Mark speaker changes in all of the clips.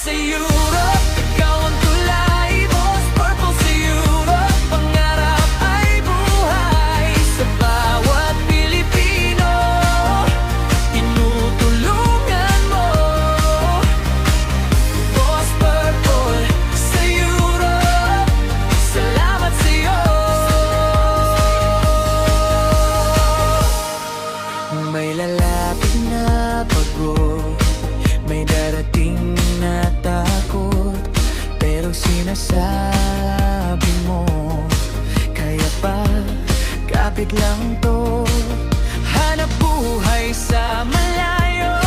Speaker 1: sa Europe, ikaw ang tulay. Boss Purple sa Europe, pangarap ay buhay. Sa bawat Pilipino, tinutulungan mo. Boss Purple sa Europe, salamat sa'yo. May lalapit na pagod, may darating na takot, pero sinasabi mo, kaya pa, kapit lang to. Hanap buhay sa malayo,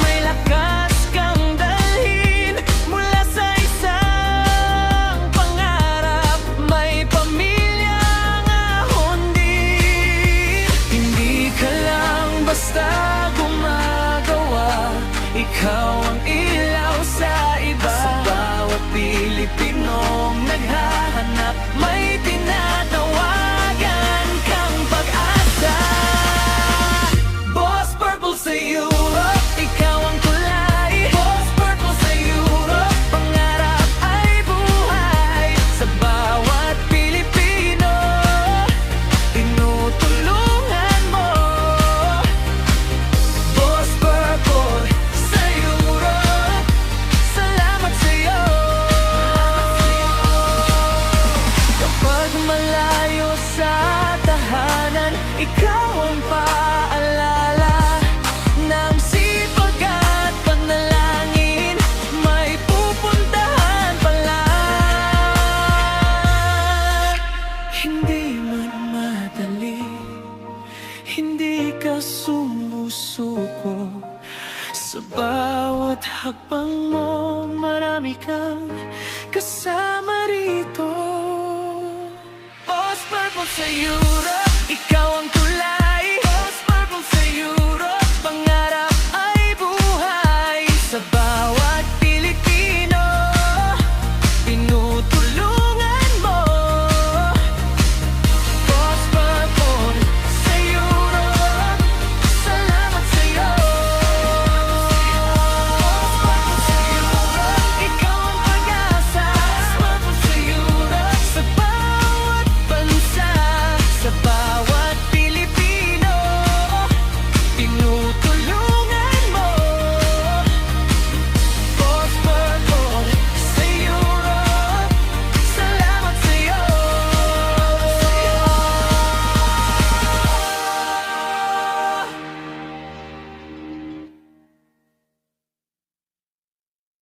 Speaker 1: may lakas kang dalhin. Mula sa isang pangarap, may pamilyang ahon din. Hindi ka lang basta gumagawa, ikaw ang ilaw sa iba. Sa bawat Pilipinong naghahanap, may tinatawagan kang pag-asa. Boss Purple sa Europe, ikaw ang kulay. Boss Purple sa Europe, pangarap ay buhay. Sa bawat Pilipino, tinutulungan mo. Boss Purple sa Europe, salamat sa'yo. Kapag malayo sa tahanan, ikaw ang paalala ng sipag at panalangin, may pupuntahan pala. Hindi man madali, hindi ka sumusuko. Sa bawat hakbang mo, marami kang kasama rito. Boss Purple sa Europe, ikaw ang